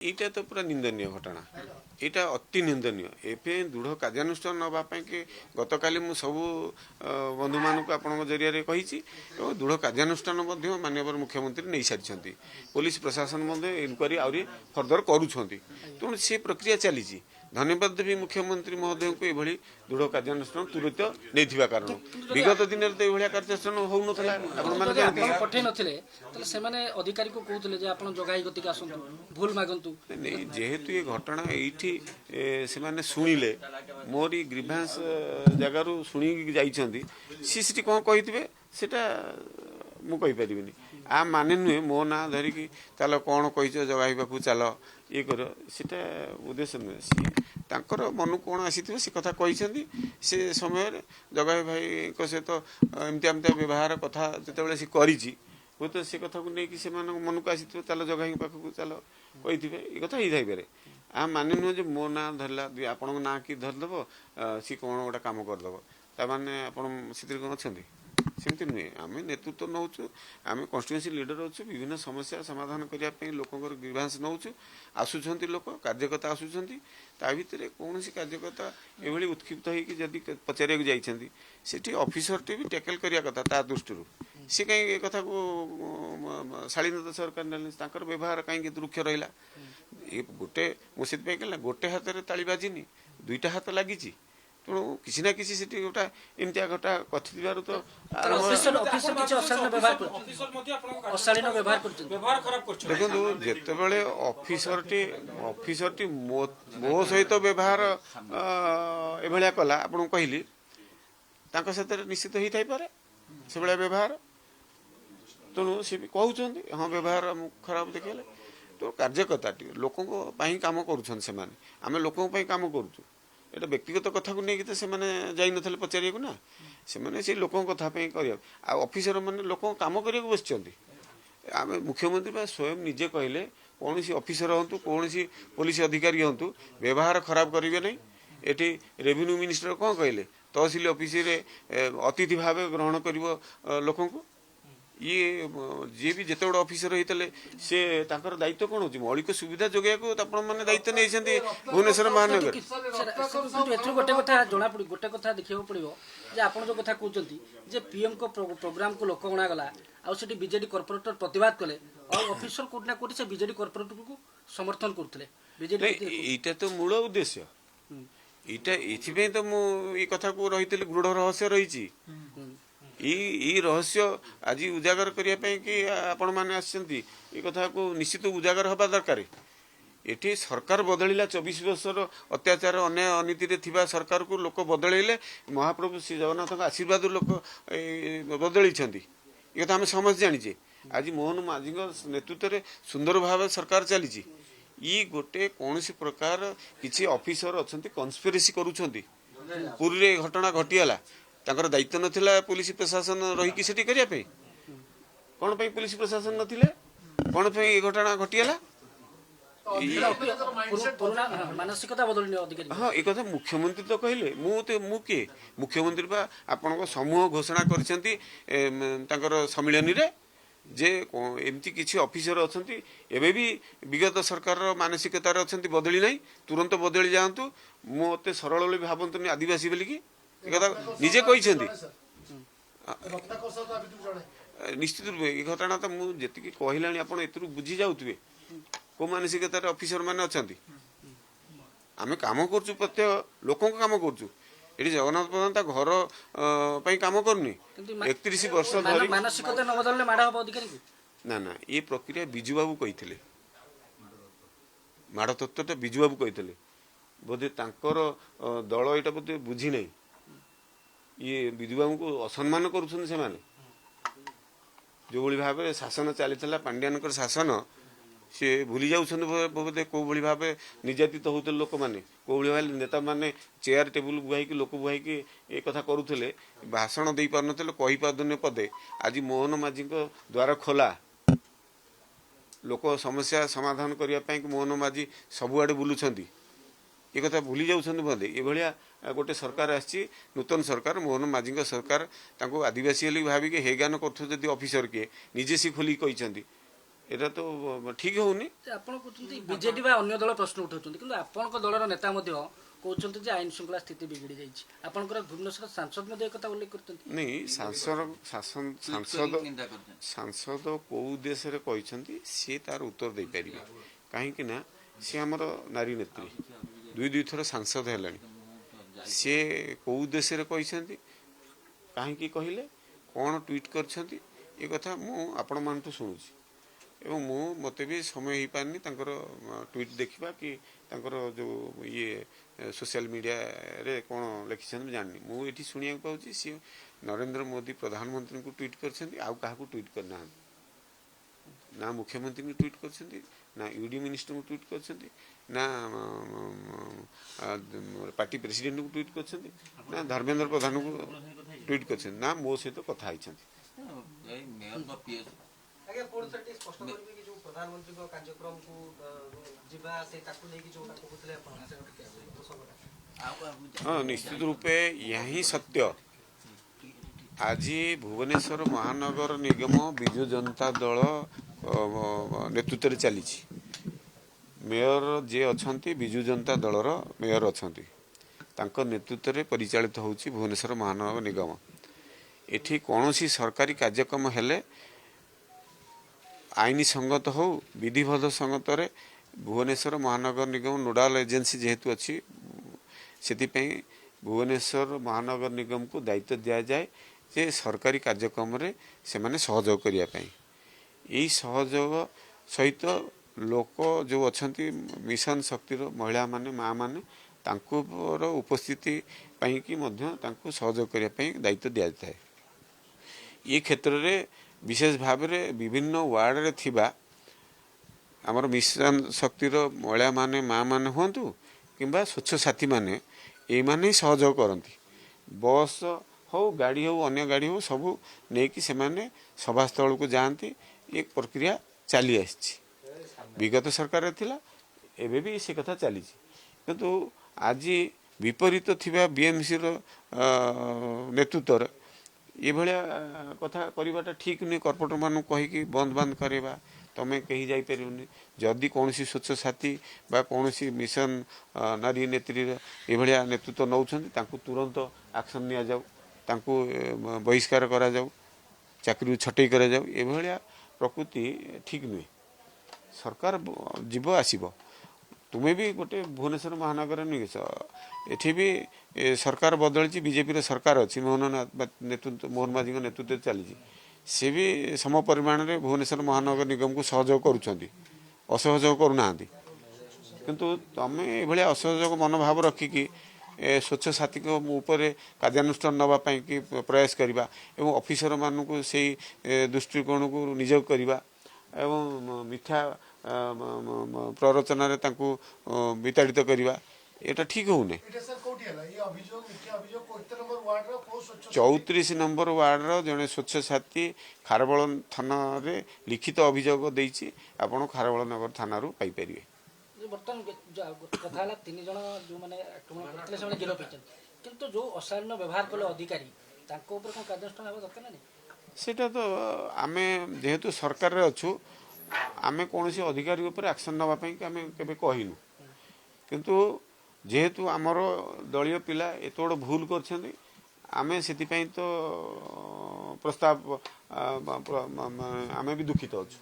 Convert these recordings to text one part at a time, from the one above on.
এইটা তো পুরা নিন্দনীয় ঘটনা, এটা অতি নিন্দনীয়। এপে ଦୃଢ଼ କାର୍ଯ୍ୟାନୁଷ୍ଠାନ ନେବା ପାଇଁ କି ଗତକାଲି ମୁଁ ସବୁ ବନ୍ଧୁମାନଙ୍କୁ ଆପଣଙ୍କ ଜରିଆରେ କହିଛି ଏବଂ ଦୃଢ଼ କାର୍ଯ୍ୟାନୁଷ୍ଠାନ ମଧ୍ୟ ମାନ୍ୟବର ମୁଖ୍ୟମନ୍ତ୍ରୀ ନେଇସାରିଛନ୍ତି। ପୋଲିସ ପ୍ରଶାସନ ମଧ୍ୟ ଇନକ୍ୱାରି ଆହୁରି ଫର୍ଦର କରୁଛନ୍ତି। ତେଣୁ ସେ ପ୍ରକ୍ରିୟା ଚାଲିଛି। ଧନ୍ୟବାଦ ଦେବି ମୁଖ୍ୟମନ୍ତ୍ରୀ ମହୋଦୟଙ୍କୁ ଏଭଳି ଦୃଢ଼ କାର୍ଯ୍ୟାନୁଷ୍ଠାନ ତୁରନ୍ତ ନେଇଥିବା କାରଣ ବିଗତ ଦିନରେ ତ ଏଭଳିଆ କାର୍ଯ୍ୟାନୁଷ୍ଠାନ ହେଉନଥିଲା। ଆପଣମାନେ ଜାଣିଥିଲେ ପଠେଇ ନଥିଲେ ତାହେଲେ ସେମାନେ ଅଧିକାରୀକୁ କହୁଥିଲେ ଯେ ଆପଣ ଜଗାଇ ଗତିକି ଆସନ୍ତୁ, ଭୁଲ ମାଗନ୍ତୁ। ଯେହେତୁ ଏ ଘଟଣା ଏଇଠି ସେମାନେ ଶୁଣିଲେ ମୋରି ଗ୍ରିଭାନ୍ସ ଜାଗାରୁ ଶୁଣିକି ଯାଇଛନ୍ତି, ସିଏ ସେଠି କ'ଣ କହିଥିବେ ସେଟା ମୁଁ କହିପାରିବିନି। ମାନେ ନୁହେଁ ମୋ ନାଁ ଧରିକି ଚାଲ କ'ଣ କହିଛ ଜଗାଇ ପାଖକୁ ଚାଲ ଇଏ କର, ସେଟା ଉଦ୍ଦେଶ୍ୟ ନୁହେଁ। ସିଏ ତାଙ୍କର ମନକୁ କ'ଣ ଆସିଥିବ ସେ କଥା କହିଛନ୍ତି। ସେ ସମୟରେ ଜଗାଇ ଭାଇଙ୍କ ସହିତ ଏମିତିଆ ବ୍ୟବହାର କଥା ଯେତେବେଳେ ସେ କରିଛି, ହୁଏତ ସେ କଥାକୁ ନେଇକି ସେମାନଙ୍କ ମନକୁ ଆସିଥିବ ଚାଲ ଜଗାଇଙ୍କ ପାଖକୁ ଚାଲ କହିଥିବେ, ଏ କଥା ହେଇଥାଇପାରେ। ମାନେ ନୁହେଁ ଯେ ମୋ ନାଁ ଧରିଲା ଆପଣଙ୍କ ନାଁ କି ଧରିଦେବ ସିଏ କ'ଣ ଗୋଟେ କାମ କରିଦେବ, ତାମାନେ ଆପଣ ସେଥିରେ କ'ଣ ଅଛନ୍ତି? ସେମିତି ନୁହେଁ। ଆମେ ନେତୃତ୍ୱ ନେଉଛୁ, ଆମେ କନଷ୍ଟିଚ୍ୟୁଏନ୍ସି ଲିଡର ଅଛୁ, ବିଭିନ୍ନ ସମସ୍ୟା ସମାଧାନ କରିବା ପାଇଁ ଲୋକଙ୍କର ଗ୍ରିଭାନ୍ସ ନେଉଛୁ। ଆସୁଛନ୍ତି ଲୋକ, କାର୍ଯ୍ୟକର୍ତ୍ତା ଆସୁଛନ୍ତି, ତା ଭିତରେ କୌଣସି କାର୍ଯ୍ୟକର୍ତ୍ତା ଏଭଳି ଉତ୍କ୍ଷିପ୍ତ ହେଇକି ଯଦି ପଚାରିବାକୁ ଯାଇଛନ୍ତି, ସେଠି ଅଫିସରଟି ବି ଟ୍ୟାକେଲ୍ କରିବା କଥା ତା ଦୃଷ୍ଟିରୁ। ସେ କାହିଁକି ଏ କଥାକୁ ଶାଳୀନତା ସରକାର ନେଲେ, ତାଙ୍କର ବ୍ୟବହାର କାହିଁକି ରୁକ୍ଷ ରହିଲା? ଏ ଗୋଟେ ମୁଁ ସେଥିପାଇଁ କହିଲା ଗୋଟେ ହାତରେ ତାଳି ବାଜିନି, ଦୁଇଟା ହାତ ଲାଗିଛି। ତେଣୁ କିଛି ନା କିଛି ସେଠି ଗୋଟା ଏମିତିଆ ଘଟା କଥିଥିବାରୁ ତ ଦେଖନ୍ତୁ, ଯେତେବେଳେ ଅଫିସରଟି ମୋ ସହିତ ବ୍ୟବହାର ଏଭଳିଆ କଲା, ଆପଣଙ୍କୁ କହିଲି ତାଙ୍କ ସାଥିରେ ନିଶ୍ଚିତ ହେଇଥାଇପାରେ ସେଭଳିଆ ବ୍ୟବହାର। ତେଣୁ ସେ ବି କହୁଛନ୍ତି ହଁ ବ୍ୟବହାର ଖରାପ ଦେଖେଇଲେ। ତ କାର୍ଯ୍ୟକର୍ତ୍ତାଟି ଲୋକଙ୍କ ପାଇଁ କାମ କରୁଛନ୍ତି ସେମାନେ, ଆମେ ଲୋକଙ୍କ ପାଇଁ କାମ କରୁଛୁ। ଏଇଟା ବ୍ୟକ୍ତିଗତ କଥାକୁ ନେଇକି ତ ସେମାନେ ଯାଇନଥିଲେ ପଚାରିବାକୁ ନା, ସେମାନେ ସେଇ ଲୋକଙ୍କ କଥା ପାଇଁ କରିବାକୁ। ଆଉ ଅଫିସର ମାନେ ଲୋକଙ୍କ କାମ କରିବାକୁ ବସିଛନ୍ତି। ଆମେ ମୁଖ୍ୟମନ୍ତ୍ରୀ ବା ସ୍ୱୟଂ ନିଜେ କହିଲେ କୌଣସି ଅଫିସର ହୁଅନ୍ତୁ, କୌଣସି ପୋଲିସ ଅଧିକାରୀ ହୁଅନ୍ତୁ, ବ୍ୟବହାର ଖରାପ କରିବେ ନାହିଁ। ଏଠି ରେଭିନ୍ୟୁ ମିନିଷ୍ଟର କ'ଣ କହିଲେ, ତହସିଲ ଅଫିସରେ ଅତିଥି ଭାବେ ଗ୍ରହଣ କରିବ ଲୋକଙ୍କୁ। ଯିଏ ବି ଯେତେ ବଡ଼ ଅଫିସର ହେଇଥିଲେ ସେ ତାଙ୍କର ଦାୟିତ୍ୱ କ'ଣ ହେଉଛି? ମୌଳିକ ସୁବିଧା ଯୋଗାଇବାକୁ ଆପଣମାନେ ଦାୟିତ୍ୱ ନେଇଛନ୍ତି ଭୁବନେଶ୍ୱର ମହାନଗର। ଏଥିରୁ ଗୋଟେ କଥା ଜଣାପଡ଼ି ଗୋଟେ କଥା ଦେଖିବାକୁ ପଡ଼ିବ ଯେ ଆପଣ ଯେଉଁ କଥା କହୁଛନ୍ତି ଯେ ପିଏମ୍ଙ୍କ ପ୍ରୋଗ୍ରାମକୁ ଲୋକ ଅଣାଗଲା, ଆଉ ସେଠି ବିଜେଡି କର୍ପୋରେଟର ପ୍ରତିବାଦ କଲେ, ଆଉ ଅଫିସର କୋଉଠି ନା କୋଉଠି ସେ ବିଜେଡି କର୍ପୋରେଟରକୁ ସମର୍ଥନ କରୁଥିଲେ। ଏଇଟା ତ ମୂଳ ଉଦ୍ଦେଶ୍ୟ। ଏଥିପାଇଁ ତ ମୁଁ ଏଇ କଥାକୁ ରହିଥିଲି, ଦୃଢ଼ ରହସ୍ୟ ରହିଛି। ଏଇ ରହସ୍ୟ ଆଜି ଉଜାଗର କରିବା ପାଇଁ କି ଆପଣମାନେ ଆସିଛନ୍ତି, ଏ କଥାକୁ ନିଶ୍ଚିତ ଉଜାଗର ହେବା ଦରକାର। ଏଠି ସରକାର ବଦଳିଲା, 24 ବର୍ଷର ଅତ୍ୟାଚାର ଅନ୍ୟାୟ ଅନୀତିରେ ଥିବା ସରକାରକୁ ଲୋକ ବଦଳେଇଲେ। ମହାପ୍ରଭୁ ଶ୍ରୀ ଜଗନ୍ନାଥଙ୍କ ଆଶୀର୍ବାଦ ଲୋକ ବଦଳେଇଛନ୍ତି, ଏ କଥା ଆମେ ସମସ୍ତେ ଜାଣିଛେ। ଆଜି ମୋହନ ମାଝୀଙ୍କ ନେତୃତ୍ୱରେ ସୁନ୍ଦର ଭାବେ ସରକାର ଚାଲିଛି। ଗୋଟେ କୌଣସି ପ୍ରକାର କିଛି ଅଫିସର ଅଛନ୍ତି କନସ୍ପିରେସି କରୁଛନ୍ତି। ପୁରୀରେ ଘଟଣା ଘଟିଗଲା, ତାଙ୍କର ଦାୟିତ୍ୱ ନଥିଲା ପୁଲିସ ପ୍ରଶାସନ ରହିକି ସେଠି କରିବା ପାଇଁ? କ'ଣ ପାଇଁ ପୁଲିସ ପ୍ରଶାସନ ନଥିଲେ? କ'ଣ ପାଇଁ ଏ ଘଟଣା ଘଟିଗଲା? ହଁ, ଏ କଥା ମୁଖ୍ୟମନ୍ତ୍ରୀ ତ କହିଲେ। ମୁଁ କିଏ? ମୁଖ୍ୟମନ୍ତ୍ରୀ ବା ଆପଣଙ୍କ ସମୂହ ଘୋଷଣା କରିଛନ୍ତି ତାଙ୍କର ସମ୍ମିଳନୀରେ ଯେ ଏମିତି କିଛି ଅଫିସର ଅଛନ୍ତି ଏବେ ବି ବିଗତ ସରକାରର ମାନସିକତାରେ ଅଛନ୍ତି, ବଦଳି ନାହିଁ, ତୁରନ୍ତ ବଦଳି ଯାଆନ୍ତୁ। ମୋତେ ସରଳ ବୋଲି ଭାବନ୍ତୁନି ଆଦିବାସୀ ବୋଲିକି, ଏ କଥା ନିଜେ କହିଛନ୍ତି। ନିଶ୍ଚିତ ରୂପେ ଏ ଘଟଣା ତ ମୁଁ ଯେତିକି କହିଲାଣି ଆପଣ ଏଥିରୁ ବୁଝି ଯାଉଥିବେ କୋଉ ମାନସିକତାରେ ଅଫିସର ମାନେ ଅଛନ୍ତି। ଆମେ କାମ କରୁଛୁ, ପ୍ରତ୍ୟେକ ଲୋକଙ୍କ କାମ କରୁଛୁ। ଏଠି ଜଗନ୍ନାଥ ପ୍ରଧାନ ତା ଘର ପାଇଁ କାମ କରୁନି। 31 ବର୍ଷ ଧରି ନା ନା, ଏ ପ୍ରକ୍ରିୟା ବିଜୁବାବୁ କହିଥିଲେ, ମାଡ଼ ତତ୍ତ୍ୱଟା ବିଜୁବାବୁ କହିଥିଲେ। ବୋଧେ ତାଙ୍କର ଦଳ ଏଇଟା ବୋଧେ ବୁଝି ନାହିଁ। ବିଜୁବାବୁଙ୍କୁ ଅସମ୍ମାନ କରୁଛନ୍ତି ସେମାନେ। ଯେଉଁଭଳି ଭାବରେ ଶାସନ ଚାଲିଥିଲା, ପାଣ୍ଡିଆନଙ୍କର ଶାସନ, ସେ ଭୁଲି ଯାଉଛନ୍ତି ବୋଧେ କେଉଁଭଳି ଭାବେ ନିର୍ଯାତିତ ହେଉଥିଲେ ଲୋକମାନେ, କେଉଁଭଳି ଭାବେ ନେତାମାନେ ଚେୟାର ଟେବୁଲ ବୁହାଇକି ଲୋକ ବୁହାଇକି ଏ କଥା କରୁଥିଲେ, ଭାଷଣ ଦେଇପାରୁନଥିଲେ, କହିପାରୁଥିଲେ ପଦେ। ଆଜି ମୋହନ ମାଝୀଙ୍କ ଦ୍ୱାର ଖୋଲା, ଲୋକ ସମସ୍ୟା ସମାଧାନ କରିବା ପାଇଁ ମୋହନ ମାଝୀ ସବୁଆଡ଼େ ବୁଲୁଛନ୍ତି। ଏ କଥା ଭୁଲି ଯାଉଛନ୍ତି ବୋଧେ। ଏଭଳିଆ ଗୋଟେ ସରକାର ଆସିଛି, ନୂତନ ସରକାର, ମୋହନ ମାଝୀଙ୍କ ସରକାର। ତାଙ୍କୁ ଆଦିବାସୀ ବୋଲି ଭାବିକି ହେୟଜ୍ଞାନ କରୁଥିବ ଯଦି ଅଫିସର କିଏ, ନିଜେ ସେ ଖୋଲିକି କହିଛନ୍ତି এটা তো ঠিক হଉନି। ଆପଣ କହୁଛନ୍ତି ବିଜେଡି ବା ଅନ୍ୟ ଦଳ ପ୍ରଶ୍ନ ଉଠାଉଛନ୍ତି କିନ୍ତୁ ଆପଣଙ୍କ ଦଳର ନେତା ମଧ୍ୟ କହୁଛନ୍ତି ଯେ ଆଇନ ଶୃଙ୍ଖଳା ସ୍ଥିତି ବିଗିଡ଼ି ଯାଇଛି। ଆପଣଙ୍କର ଭୁବନେଶ୍ୱର ସାଂସଦ ମଧ୍ୟ ଏ କଥା ଉଲ୍ଲେଖ କରୁଛନ୍ତି। नहीं सांसद कौ उद्देश्य कहते सी तार उत्तर दे पारे कहीं ना सी आमर नारी नेत्री दुई थर सांसद है सी कौ उद्देश्य कहते कहीं कहले कौन ट्वीट कर कथा आपण मान शुणुची एवं मते भी समय हो पारनी ट्वीट देखा कि जो ये सोशल मीडिया रे कौन लिखिं जानी मुझे शुणा पाऊँ सी नरेंद्र मोदी प्रधानमंत्री को ट्वीट कर ट्वीट करना ना मुख्यमंत्री को ट्वीट कर ना यूडी मिनिस्टर को ट्वीट कर ना पार्टी प्रेसिडेंट को ट्वीट कर ना धर्मेंद्र प्रधान को ट्वीट कर ना मो सहित कथा आगे पूर्ण से स्पष्ट करिवे कि जो प्रधानमंत्री को कार्यक्रम को जिबा से ताकू नै कि जो ताकू कहले अपन हाँ निश्चित रूपे यही सत्य आज भुवनेश्वर महानगर निगम विजु जनता दल नेतृत्व चली मेयर जे अच्छा विजु जनता दलर मेयर अच्छा नेतृत्व में परिचालित होउछि भुवनेश्वर महानगर निगम एठी कौन सी सरकारी कार्यक्रम हेले आईन संगत हो विधिबद्ध संगत रे भुवनेश्वर महानगर निगम नोडाल एजेंसी जेहेतु अच्छी से भुवनेश्वर महानगर निगम को दायित्व दि जाए जे सरकारी कार्यक्रम रे से माने सहयोग करिया पई यही सहयोग सहित लोक जो अछंती मिशन शक्तिर महिला माने माँ माने तांकुर उपस्थिति पई कि मध्य तांकु सहयोग करिया पई दायित्व दि जाए ये क्षेत्र रे विशेष भाव में विभिन्न वार्ड रे थिबा आमर मिशन शक्तिर महिला माने माँ माने हुंतु किंबा स्वच्छ साथी माने ये माने सहयोग करती बस हो गाड़ी हो अन्य गाड़ी हो सबू नहीं कि से माने सभास्थल को जाती ये प्रक्रिया चली आसी विगत सरकार थिला एबे भी से कथा चली किंतु आज विपरीत थिबा बीएमसी रो नेतृत्व ये भाया कथा करवाटा ठीक नुहे कर्पोरेटर मानू कहीकि बंद बंद करवा तुम्हें कहीं जापरनि जदि कौन स्वच्छ साथी बा कौन मिशन नारी नेत्री ये भाया नेतृत्व नौ तुरंत एक्शन नि जाऊ बहिष्कार करा जाऊ चाकरी छटई करा जाऊ ये भाया प्रकृति ठीक नुहे सरकार जीव आसीब तुम्हें भी गोटे भुवनेश्वर महानगर निगम एठी भी सरकार बदली बीजेपी सरकार अच्छी मोहन माझी नेतृत्व चली सी भी सम परिमाण में भुवनेश्वर महानगर निगम को सहयोग करुँच असहयोग करूना किंतु तुम ये असहयोग मनोभाव रखिकी स्वच्छ साथी को ऊपर कार्यानुष्ठान नापी कि प्रयास करवा एवं ऑफिसर मानू से दृष्टिकोण को नियोग करवा एवं मिथ्या प्ररचना विताड़ित करवा एटा ठीक होने 34 नंबर वार्ड जड़े स्वच्छ साथी खारबल थाना रे लिखित अभियोग देछि आपण खारबल नगर थाना रु पाई परिवे बर्तमान कथा है 3 जन जो माने आक्रमण करथिले से गिरफ होइछन किंतु जो अशालीन व्यवहार कले अधिकारी तांको ऊपर कोन कार्यानुष्ठान हेबा दरकार नै सेटा तो आमे जेहेतु सरकार रे अछु आमे कोनोसी अधिकारी ऊपर एक्शन नबा पई कि आमे केबे कहिनु किंतु जेहेतु आमर दलीय पिला एत बड़ भूल करछन्ती आमे सेति पई तो प्रस्ताव आमे भी दुखित अछु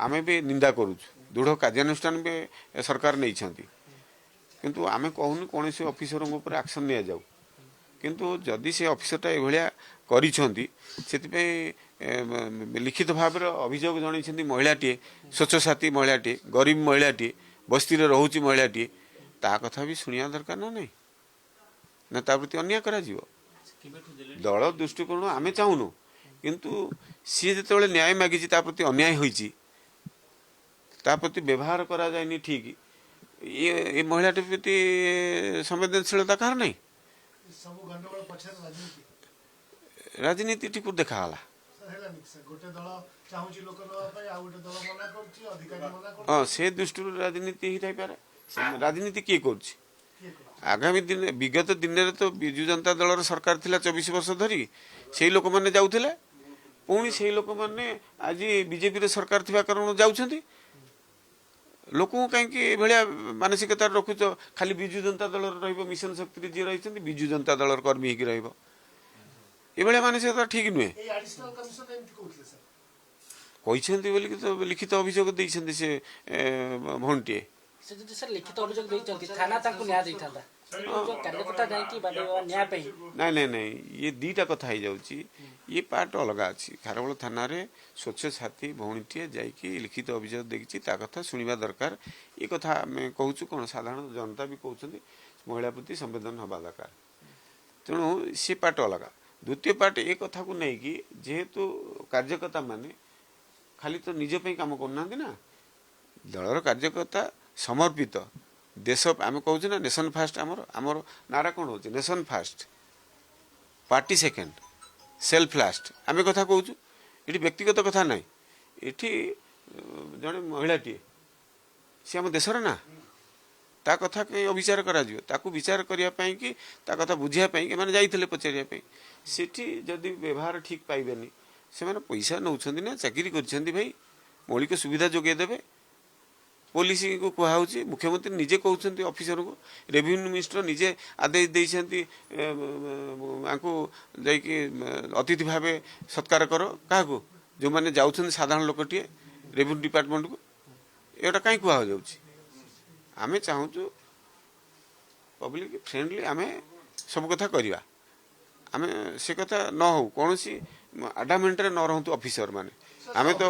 आमे भी निंदा करूछु दृढ़ कार्यानुष्ठान भी सरकार नहीं छंती किंतु आमे कहूनी कौन से ऑफिसर ऊपर एक्शन नि जाऊ किंतु जदि से ऑफिसरटा एभलिया करिछंती सेति लिखित भाव अभियोग जन महिलाटी स्वच्छ साथी महिलाटी गरीब महिलाटी बस्ती रोचे महिलाटी ता कथा भी शुणा दरकार ना नहीं ना ता प्रति अन्याय करा जीवो दल दृष्टिकोण आमे चाहूनु किंतु सी जो न्याय मागी ता प्रति अन्याय होईची ता प्रति व्यवहार करा जायनि ठीक ये महिलाटी प्रति संवेदनशीलता कहार नहीं राजनीति ठीक देखाला हाँ से दृष्टि राजनीति ही थाईपारे राजनीति किए कर आगामी दिन विगत दिन तो विजु जनता दल सरकार थिला 24 वर्ष धरी से लोक मैंने जाऊले पुणी से लोक मैंने आज बीजेपी सरकार थिबा कारण जाउछंती लोक कहीं भाया मानसिकता रखुच खाली विजु जनता दल मिशन शक्ति जी रही विजु जनता दल कर्मी हो ये मानसिकता ठीक नुहे कहते बोलिक तो लिखित अभियोग देते से भंटीए से जदि सर लिखित अभियोग देइचंती थाना तांकु न्याय देइथांदा जो कार्यकर्ता जाई कि बाटे न्याय पई नहीं नहीं ये दीटा कथा हो जाउची ये पार्ट अलग अच्छी खारबल थाना रे स्वच्छ साथी भौणीटे जाइकी लिखित अभियोग देखी कथा शुणा दरकार ये कथा आम कहूँ कौन साधारण जनता भी कहते महिला प्रति संवेदन हवा दरकार तेणु सी पार्ट अलग द्वितीय पार्ट ये कथा को लेकिन जेहेतु कार्यकर्ता माने खाली तो निजप कम करना ना दलर कार्यकर्ता समर्पित देश आम कहूँ ना नेशन फास्ट आमर आमर नारा कौन हो nation fast party second self last आम कथा कहूँ ये व्यक्तिगत कथा ना ये जड़े महिलाटीए सी आम देशर ना ता कथा कहीं अविचार करा विचार करने कि ता कथा बुझापी मैंने जाइए पचारे सेठी जदि व्यवहार ठीक पाइबेनी से पैसा नौ ना चाकरी कर भाई मौलिक सुविधा जोगेदेवे पुलिस को कहुच्छी मुख्यमंत्री निजे कहते ऑफिसर को रेवेन्यू मिनिस्टर निजे आदेश देती अतिथि भाव सत्कार कर क्या जो मैंने जाऊँ साधारण लोकटे रेवेन्यू डिपार्टमेंट को यहाँ कहीं कहु आम चाहूँ पब्लिक फ्रेंडली आम सब कथा करवा आम से कथा न हो कौन सी आडामेंट न रहतु ऑफिसर माने आम तो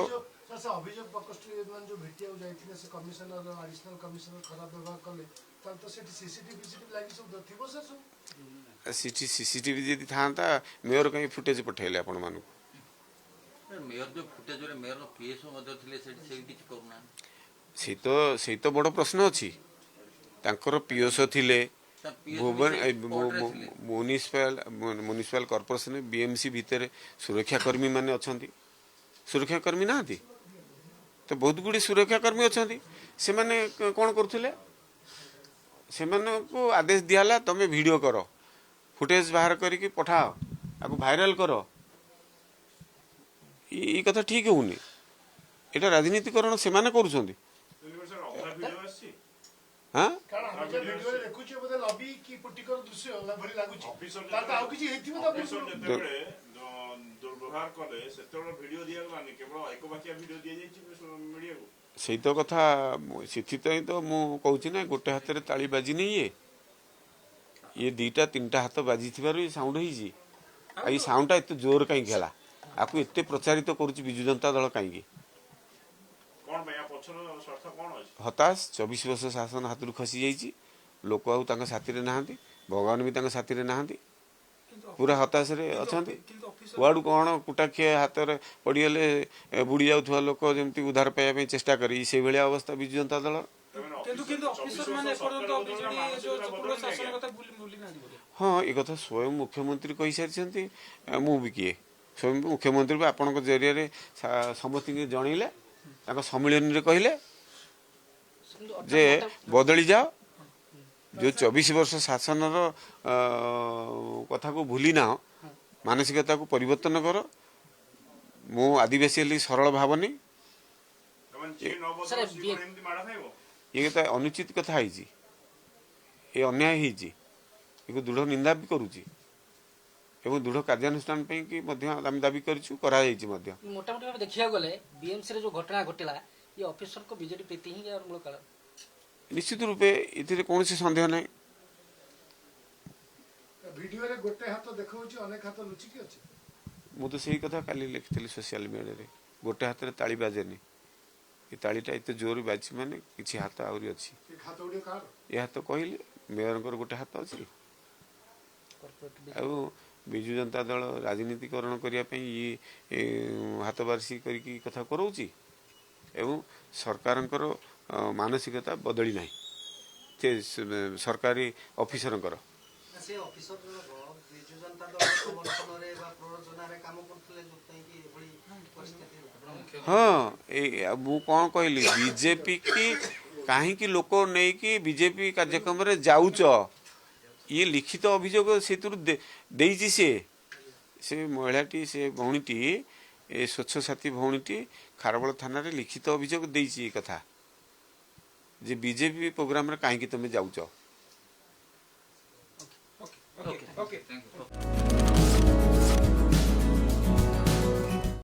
अभियोग प्रकोष्ठ जो भेटिया जाइथिले से कमिशनर एडिशनल कमिशनर खराब व्यवहार कले तो सेठी सीसीटीवी लागी सब थिबो सर सब सीसीटीवी जदि था मेयर कहीं फुटेज पठेले आपण मानु मेयर जो फुटेज रे मेयर पीएसओ मध्य थिले सेठी से किछ करूना से तो बड़ प्रश्न अच्छी तांकर पीएसओ थिले भुवन म्युनिसिपल कॉर्पोरेशन बीएमसी भितर सुरक्षाकर्मी माने अछंती सुरक्षाकर्मी नाहांती तो बहुत गुड़ी सुरक्षाकर्मी अच्छा से माने कौन करुले से को आदेश दिहला तुम वीडियो कर फुटेज बाहर करके पठाओ आपको भाइराल कर ये कथा ठीक होनी एटा राजनीतिकरण से माने करूछंती हाँ वीडियो रे देखुची बदे लबी की पर्टिकुलर दृश्य भरी लागुची ताता आउ किछि हेथिबो त दुर्व्यवहार कले सेतोर वीडियो दिया गलानी केवल एक बाकिया वीडियो दिया जाई मीडिया को सही तो कथा सिथि तो मु कहूची ना गोटे हाथ रे ताली बाजी नहीं ये दीटा तीनटा हाथ बाजी थिबार ये साउंड होईजी आ ये साउंडटा एते जोर काई गेला आपको एते प्रचारित करूची बिजु जनता दल काई कोन भैया पछर स्वार्थ कोन अछि हताश 24 वर्ष शासन हाथ खसी जाइए लोक आउ तांका साथी रे नहांती भगवान भी तांका साथी रे नहांती पूरा हताश रे अछंती कुआडू कौन कुटाखिए हाथ में पड़गले बुड़ी जाऊा लोक जमी उद्धार पाइबा चेष्टा करी से भाया अवस्था बिजु जनता दल हाँ ये कथा स्वयं मुख्यमंत्री कही सारी मु भी किए स्वयं मुख्यमंत्री भी आपण जरिए समस्त जनइले सम्मिलन रे कहले जे बदली जाओ जो 24 वर्ष शासन कथा को भूली ना मानसिकता को परिवर्तन कर मु आदिवासी सरल भावनी ये कथा अनुचित कथा है ये अन्याय है दृढ़ निंदा भी करुच्ची एवं दृढ़ कार्यानुष्ठान कि आम दाबी कर मोटामोटी देखा गले बीएमसी रे जो घटना घटिला ये ऑफिसर को बीजेडी प्रीति ही मूल कारण निश्चित रूपे ये कौन सन्देह ना वीडियो रे गोटे हाथ देखौची अनेक हाथ लुचिकी अछि मु तो सही कथा काली लिखिली सोशल मीडिया रे गोटे हाथ रे ताली बाजेनी ये तालीटा एते जोर बाजी माने किछि हाथ आउरी अछि हाथ उडी कार ये हाथ कहले मेयर गोटे हाथ अछि आ बिजु जनता दल राजनीतिकरण करने ये हाथ बारसी करी कथा करोची एवं सरकार मानसिकता बदली ना सरकारी ऑफिसर हाँ मु कौन कहली बीजेपी की कहीं लोक नहीं कि बीजेपी कार्यक्रम रे जाऊच ये लिखित अभियोग से से महिलाटी से भौणीटी ए स्वच्छ साथी भौणीटी खारबल थाना रे लिखित अभियोग देइछि ए कथा जे बीजेपी प्रोग्राम रे काहे कि तुम जाउछ ओके थैंक यू